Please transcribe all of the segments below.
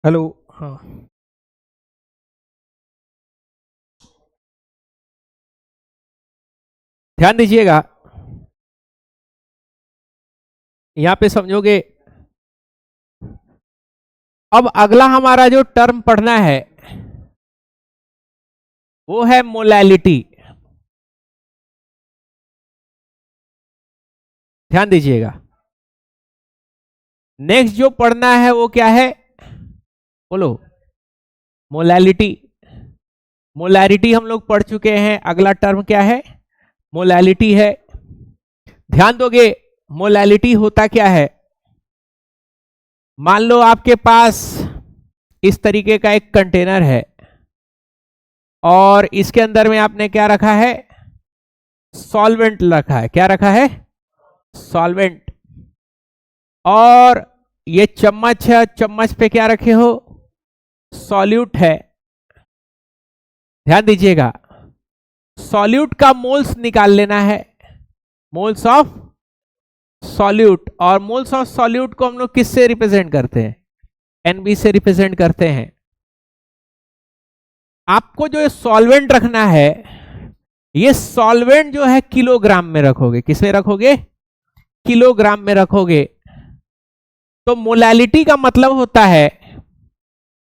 Hello. हाँ, ध्यान दीजिएगा। यहां पे समझोगे। अब अगला हमारा जो टर्म पढ़ना है वो है मोलैलिटी। ध्यान दीजिएगा। नेक्स्ट जो पढ़ना है वो क्या है? बोलो। मोलैलिटी। मोलैरिटी हम लोग पढ़ चुके हैं। अगला टर्म क्या है? मोलैलिटी है। ध्यान दोगे। मोलैलिटी होता क्या है? मान लो आपके पास इस तरीके का एक कंटेनर है और इसके अंदर में आपने क्या रखा है? सॉल्वेंट रखा है। क्या रखा है? सॉल्वेंट। और ये चम्मच है, चम्मच पे क्या रखे हो? सॉल्यूट है। ध्यान दीजिएगा। सॉल्यूट का मोल्स निकाल लेना है। Moles of solute. और मोल्स ऑफ सॉल्यूट को हम लोग किससे रिप्रेजेंट करते हैं? एनबी से रिप्रेजेंट करते हैं। आपको जो सॉल्वेंट रखना है, ये सॉल्वेंट जो है किलोग्राम में रखोगे। किसमें रखोगे? किलोग्राम में रखोगे। तो मोलैलिटी का मतलब होता है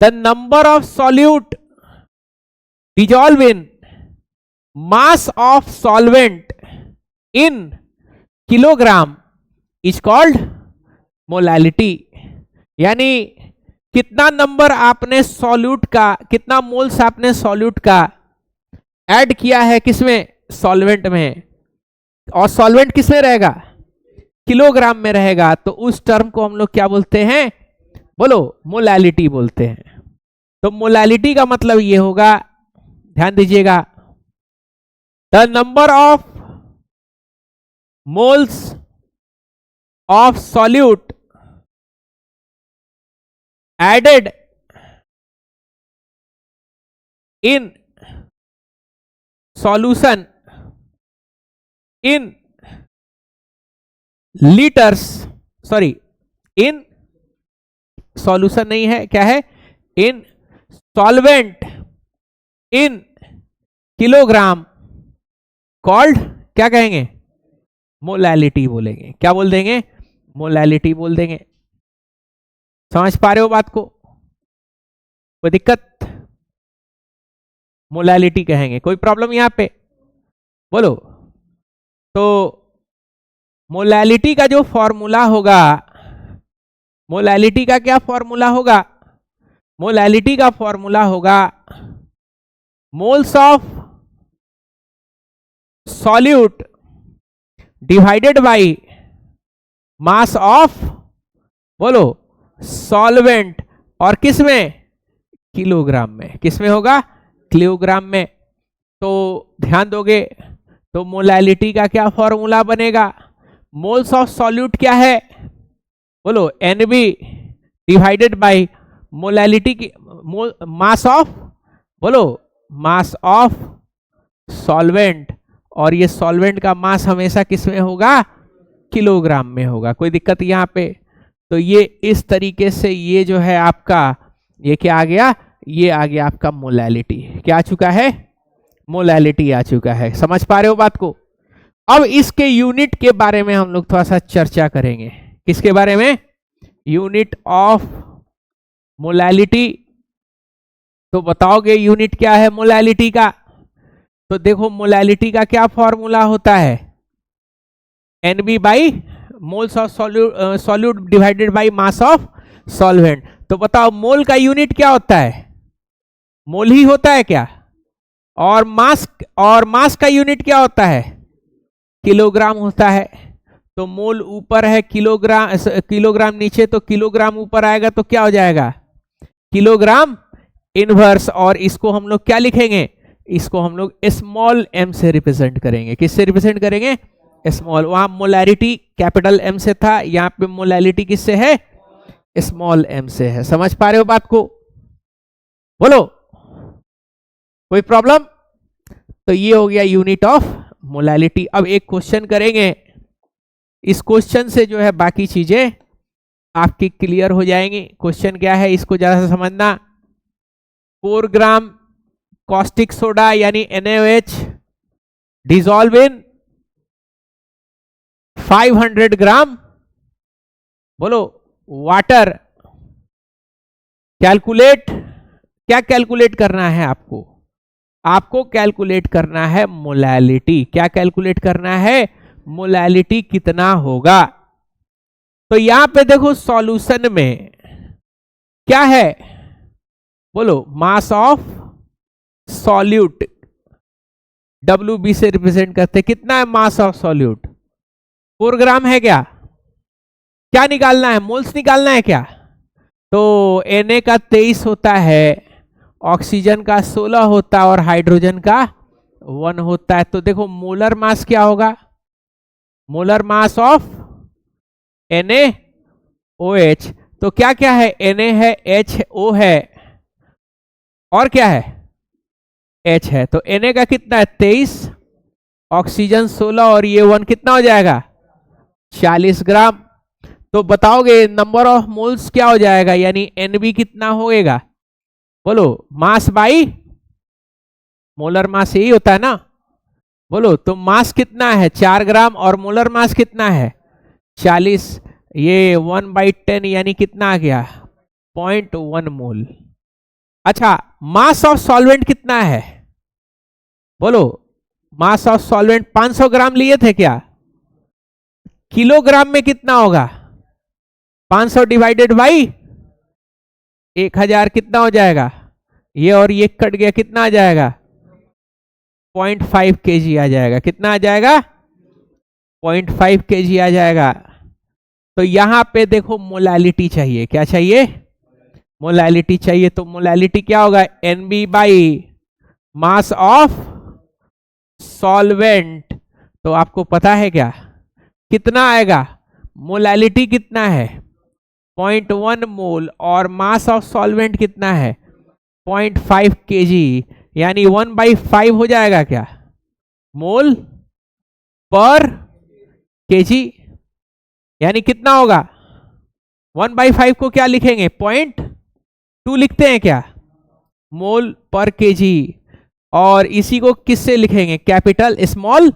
the number of solute dissolve in mass of solvent in kilogram is called molality. यानी कितना नंबर आपने सॉल्यूट का, कितना मोल्स आपने सॉल्यूट का ऐड किया है किसमें? सॉल्वेंट में। और सॉल्वेंट किसमें रहेगा? किलोग्राम में रहेगा। तो उस टर्म को हम लोग क्या बोलते हैं? बोलो। मोलैलिटी बोलते हैं। तो मोलैलिटी का मतलब ये होगा, ध्यान दीजिएगा, the number of moles of solute added in solution in litres, sorry, in solution नहीं है, क्या है? In solvent in kilogram called, क्या कहेंगे? मोलैलिटी बोलेंगे। क्या बोल देंगे? मोलैलिटी बोल देंगे। समझ पा रहे हो बात को? कोई दिक्कत? मोलैलिटी कहेंगे। कोई प्रॉब्लम यहां पे? बोलो। तो मोलैलिटी का जो फॉर्मूला होगा, मोलैलिटी का क्या फॉर्मूला होगा? मोलैलिटी का फॉर्मूला होगा moles of solute divided by mass of, बोलो, सॉल्वेंट। और किस में? किलोग्राम में। किस में होगा? किलोग्राम में। तो ध्यान दोगे तो मोलैलिटी का क्या फॉर्मूला बनेगा? मोल्स ऑफ सॉल्यूट क्या है? बोलो, एनबी डिवाइडेड बाय मोलैलिटी की मास ऑफ, बोलो, मास ऑफ सॉल्वेंट। और ये सॉल्वेंट का मास हमेशा किस में होगा? किलोग्राम में होगा। कोई दिक्कत यहां पे? तो ये इस तरीके से ये जो है आपका, ये क्या आ गया? ये आ गया आपका मोलैलिटी। क्या आ चुका है? मोलैलिटी आ चुका है। समझ पा रहे हो बात को? अब इसके यूनिट के बारे में हम लोग थोड़ा सा चर्चा करेंगे। किसके बारे में? Unit of molality. तो बताओगे यूनिट क्या है मोलैलिटी का? तो देखो, मोलैलिटी का क्या फॉर्मूला होता है? NB by moles of solute divided by mass of solvent. तो बताओ, मोल का यूनिट क्या होता है? मोल ही होता है क्या? और मास का यूनिट क्या होता है? किलोग्राम होता है। तो मोल ऊपर है, किलोग्राम किलोग्राम नीचे, तो किलोग्राम ऊपर आएगा तो क्या हो जाएगा? Kilogram inverse. और इसको हम लोग क्या लिखेंगे? इसको हम लोग स्मॉल एम से रिप्रेजेंट करेंगे। किससे रिप्रेजेंट करेंगे? स्मॉल। वहां मोलैरिटी कैपिटल एम से था, यहां पे मोलैलिटी किससे है? स्मॉल एम से है। समझ पा रहे हो बात को? बोलो। कोई प्रॉब्लम? तो ये हो गया यूनिट ऑफ मोलैलिटी। अब एक क्वेश्चन करेंगे। इस क्वेश्चन से जो है बाकी चीजें आपकी क्लियर हो जाएंगी। क्वेश्चन क्या है इसको जरा सा समझना। 4 ग्राम कॉस्टिक सोडा यानी NaOH डिजॉल्व इन 500 ग्राम, बोलो, वाटर। कैलकुलेट, क्या कैलकुलेट करना है आपको? आपको कैलकुलेट करना है मोलैलिटी। क्या कैलकुलेट करना है? मोलैलिटी कितना होगा। तो यहां पे देखो सॉल्यूशन में क्या है, बोलो, मास ऑफ सॉल्यूट, WB से रिप्रेजेंट करते कितना है मास ऑफ सॉल्यूट? 4 ग्राम है क्या? क्या निकालना है? मोल्स निकालना है क्या? तो Na का 23 होता है, ऑक्सीजन का 16 होता है और हाइड्रोजन का 1 होता है। तो देखो मोलर मास क्या होगा? Molar mass of NaOH। तो क्या क्या है? Na है, HO है, और क्या है? H है। तो Na का कितना है? 23, ऑक्सीजन 16 और ये 1 कितना हो जाएगा? 40 ग्राम। तो बताओगे नंबर ऑफ मोल्स क्या हो जाएगा, यानी Nb कितना होएगा? बोलो, मास बाई मोलर मास, यही होता है ना। बोलो, तो मास कितना है? 4 ग्राम, और मोलर मास कितना है? 40। ये 1/10 यानी कितना आ गया? 0.1 मोल। अच्छा, मास ऑफ सॉल्वेंट कितना है? बोलो, मास ऑफ सॉल्वेंट 500 ग्राम लिए थे क्या? किलोग्राम में कितना होगा? 500 डिवाइडेड बाई 1000 कितना हो जाएगा? ये और ये कट गया, कितना आ जाएगा? 0.5 kg आ जाएगा। कितना आ जाएगा? 0.5 kg आ जाएगा। तो यहां पे देखो मोलैलिटी चाहिए। क्या चाहिए? मोलैलिटी चाहिए। तो मोलैलिटी क्या होगा? Nb by mass of solvent. तो आपको पता है क्या कितना आएगा? मोलैलिटी कितना है? 0.1 मोल, और मास ऑफ सॉल्वेंट कितना है? 0.5 kg, यानी 1/5 हो जाएगा क्या? मोल पर केजी। यानी कितना होगा? 1/5 को क्या लिखेंगे? 0.2 लिखते हैं क्या? मोल पर केजी। और इसी को किससे लिखेंगे? कैपिटल स्मॉल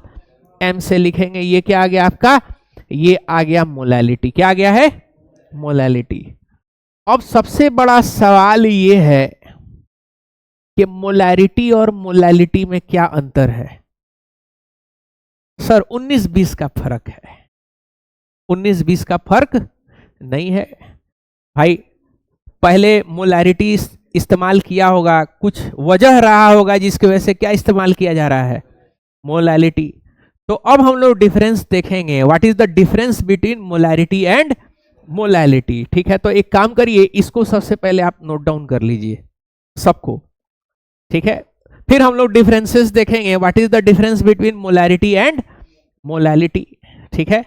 m से लिखेंगे। ये क्या आ गया आपका? ये आ गया मोलैलिटी। क्या आ गया है? मोलैलिटी। अब सबसे बड़ा सवाल ये है कि मोलैरिटी और मोलैलिटी में क्या अंतर है? सर 19-20 का फर्क है। 19-20 का फर्क नहीं है भाई। पहले मोलैरिटी इस्तेमाल किया होगा, कुछ वजह रहा होगा जिसकी वजह से क्या इस्तेमाल किया जा रहा है? मोलैलिटी। तो अब हम लोग डिफरेंस देखेंगे। What is the difference between molarity and molality? ठीक है, तो एक काम करिए, इसको सबसे पहले आप नोट डाउन कर लीजिए सबको। ठीक है, फिर हम लोग डिफरेंसेस देखेंगे। What is the difference between molarity and molality? ठीक है।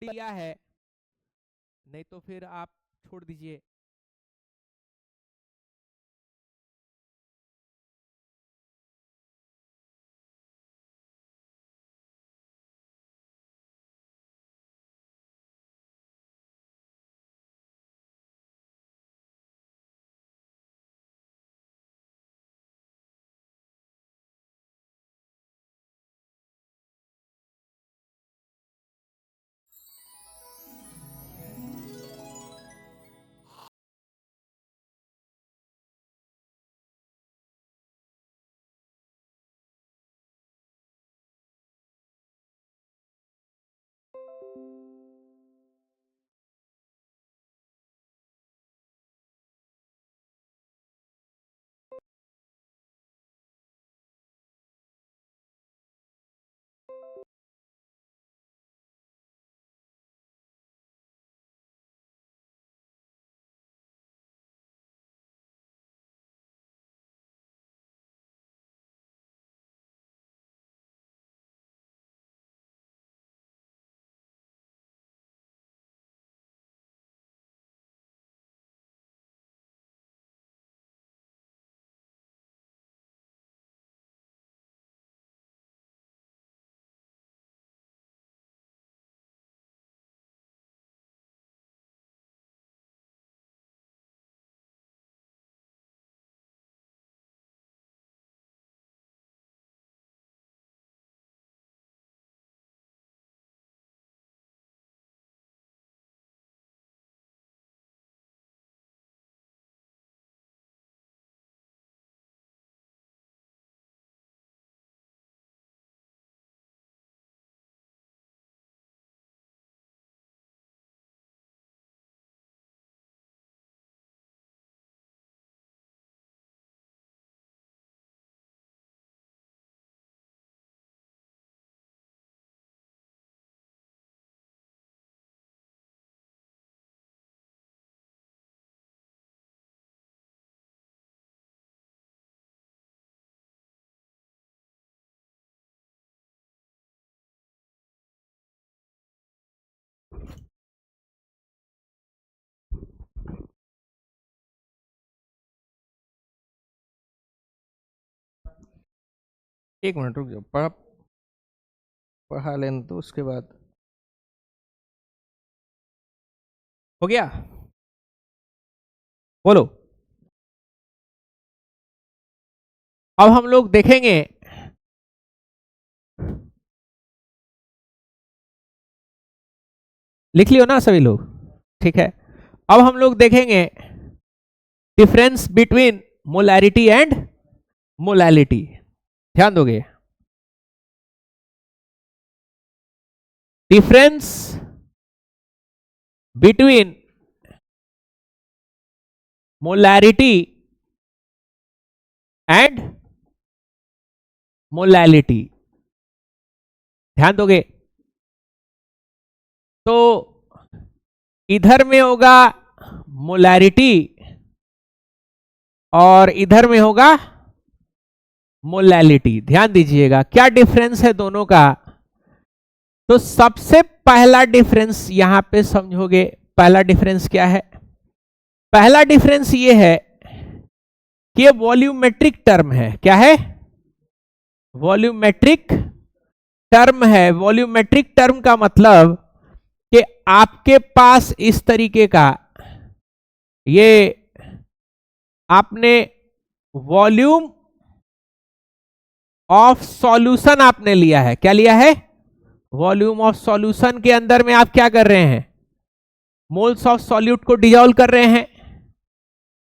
दिया है, नहीं तो फिर आप छोड़ दीजिए। एक मिनट रुक जाओ, पढ़ा लेने तो उसके बाद हो गया। बोलो। अब हम लोग देखेंगे लिख लियो ना सभी लोग, ठीक है। अब हम लोग देखेंगे difference between molarity and molality. ध्यान दोगे, difference between molarity and molality. ध्यान दोगे तो इधर में होगा मोलैरिटी और इधर में होगा मोलैलिटी। ध्यान दीजिएगा क्या डिफरेंस है दोनों का। तो सबसे पहला डिफरेंस यहां पे समझोगे, पहला डिफरेंस क्या है? पहला डिफरेंस ये है कि ये वॉल्यूमेट्रिक टर्म है। क्या है? वॉल्यूमेट्रिक टर्म है। वॉल्यूमेट्रिक टर्म का मतलब कि आपके पास इस तरीके का ये आपने वॉल्यूम ऑफ सॉल्यूशन आपने लिया है। क्या लिया है? वॉल्यूम ऑफ सॉल्यूशन के अंदर में आप क्या कर रहे हैं? मोल्स ऑफ सॉल्यूट को डिसॉल्व कर रहे हैं।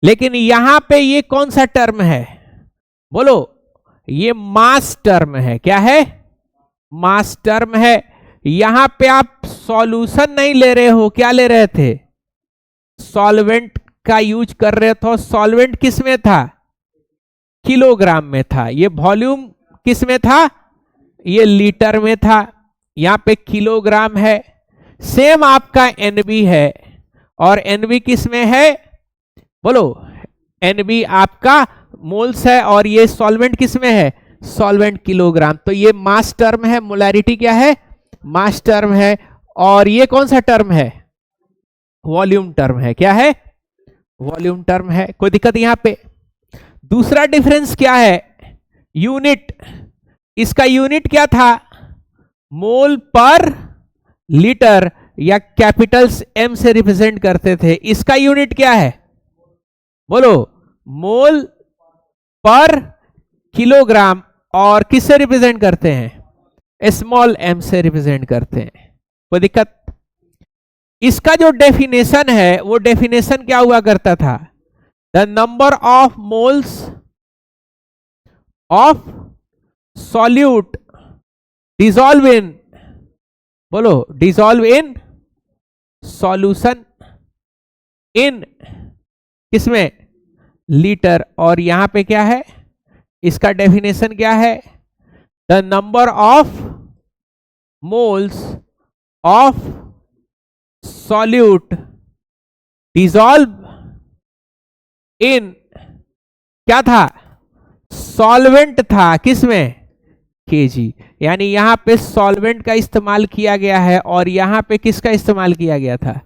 लेकिन यहां पे ये कौन सा टर्म है? बोलो। ये मास टर्म है। क्या है? मास टर्म है। यहां पे आप सॉल्यूशन नहीं ले रहे हो, क्या ले रहे थे? सॉल्वेंट का यूज कर रहे थे। सॉल्वेंट किस में था? किलोग्राम में था। ये वॉल्यूम किस में था? ये लीटर में था। यहां पे किलोग्राम है। सेम आपका एनबी है और एनबी किस में है? बोलो। एनबी आपका मोल्स है और ये सॉल्वेंट किस में है? Solvent kilogram. तो ये मास टर्म है। मोलैरिटी क्या है? मास टर्म है। और ये कौन सा टर्म है? वॉल्यूम टर्म है। क्या है? वॉल्यूम टर्म है। कोई दिक्कत यहां पे? दूसरा डिफरेंस क्या है? यूनिट। इसका यूनिट क्या था? मोल पर लीटर या कैपिटल्स एम से रिप्रेजेंट करते थे। इसका यूनिट क्या है? बोलो। मोल पर किलोग्राम। और किससे रिप्रेजेंट करते हैं? स्मॉल एम से रिप्रेजेंट करते हैं। कोई दिक्कत? इसका जो डेफिनेशन है वो डेफिनेशन क्या हुआ करता था? The number of moles of solute dissolve in, बोलो, डिसॉल्व इन सॉल्यूशन इन किसमें? लीटर। और यहां पे क्या है? इसका डेफिनेशन क्या है? The number of moles of solute dissolve in, क्या था? सॉल्वेंट था। किसमें? केजी। यानी यहां पे सॉल्वेंट का इस्तेमाल किया गया है और यहां पे किसका इस्तेमाल किया गया था?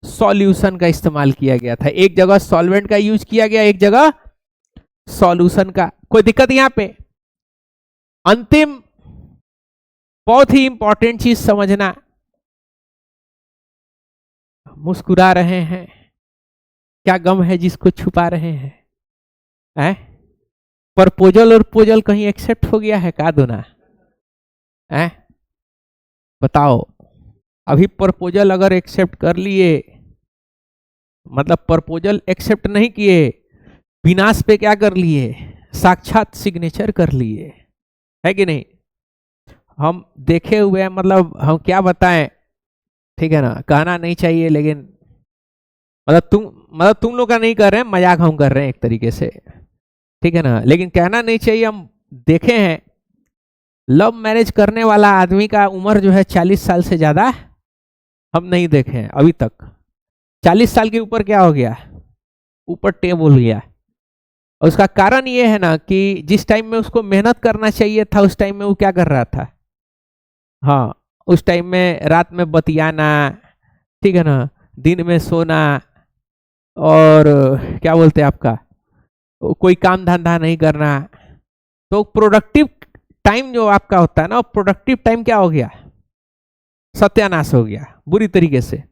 सॉल्यूशन का इस्तेमाल किया गया था। एक जगह सॉल्वेंट का यूज किया गया, एक जगह सॉल्यूशन का। कोई दिक्कत यहां पे? अंतिम बहुत ही इंपॉर्टेंट चीज समझना। मुस्कुरा रहे हैं, क्या गम है जिसको छुपा रहे हैं? प्रपोजल और पोजल कहीं एक्सेप्ट हो गया है का दोना? बताओ। अभी प्रपोजल अगर एक्सेप्ट कर लिए, मतलब प्रपोजल एक्सेप्ट नहीं किए, विनाश पे क्या कर लिए? साक्षात सिग्नेचर कर लिए, है कि नहीं? हम देखे हुए हैं, मतलब हम क्या बताएं, ठीक है ना? कहना नहीं चाहिए लेकिन मतलब तुम लोग का नहीं कर रहे हैं, मजाक हम कर रहे हैं एक तरीके से, ठीक है ना? लेकिन कहना नहीं चाहिए। हम देखे हैं लव मैरिज करने वाला आदमी का उम्र जो है 40 साल से ज्यादा हम नहीं देखे हैं अभी तक। 40 साल के ऊपर क्या हो गया? ऊपर टेबल गया। और उसका कारण ये है ना कि जिस टाइम में उसको मेहनत करना चाहिए था उस टाइम में वो क्या कर रहा था? हाँ, उस टाइम में रात में बतियाना, ठीक है ना, दिन में सोना, और क्या बोलते हैं आपका, कोई काम धंधा नहीं करना। तो प्रोडक्टिव टाइम जो आपका होता है ना, प्रोडक्टिव टाइम क्या हो गया, सत्यानाश हो गया बुरी तरीके से।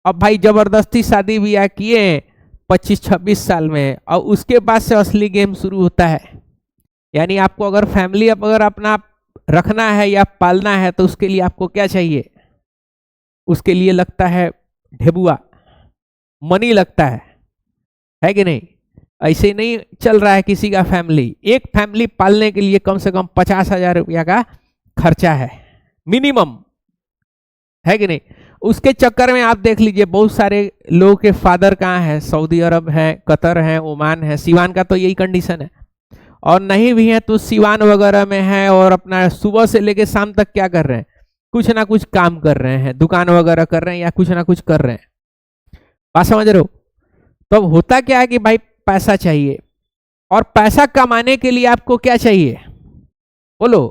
अब भाई जबरदस्ती शादी ब्याह किए 25-26 साल में, और उसके बाद से असली गेम शुरू होता है। यानी आपको अगर फैमिली अगर अपना रखना है या पालना है तो उसके लिए आपको क्या चाहिए, उसके लिए लगता है ढेबुआ, मनी लगता है कि नहीं। ऐसे नहीं चल रहा है किसी का फैमिली। एक फैमिली पालने के लिए कम से कम 50,000 रुपया का खर्चा है मिनिमम, है कि नहीं। उसके चक्कर में आप देख लीजिए बहुत सारे लोगों के फादर कहाँ है, सऊदी अरब है, कतर है, ओमान है। सिवान का तो यही कंडीशन है, और नहीं भी है तो सिवान वगैरह में है, और अपना सुबह से लेके शाम तक क्या कर रहे हैं, कुछ ना कुछ काम कर रहे हैं, दुकान वगैरह कर रहे हैं या कुछ ना कुछ कर रहे हैं। बात समझ रहे हो। तो अब होता क्या है कि भाई पैसा चाहिए, और पैसा कमाने के लिए आपको क्या चाहिए, बोलो।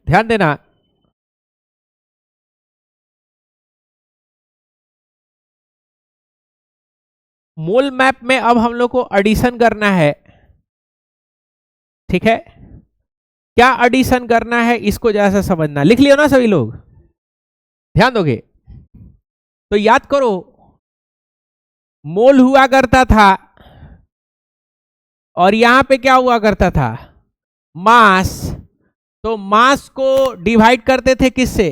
ध्यान देना। मोल मैप में अब हम लोग को एडिशन करना है, ठीक है। क्या एडिशन करना है इसको जरा सा समझना। लिख लियो ना सभी लोग, ध्यान दोगे तो याद करो। मोल हुआ करता था और यहां पे क्या हुआ करता था, मास। तो मास को डिवाइड करते थे किससे,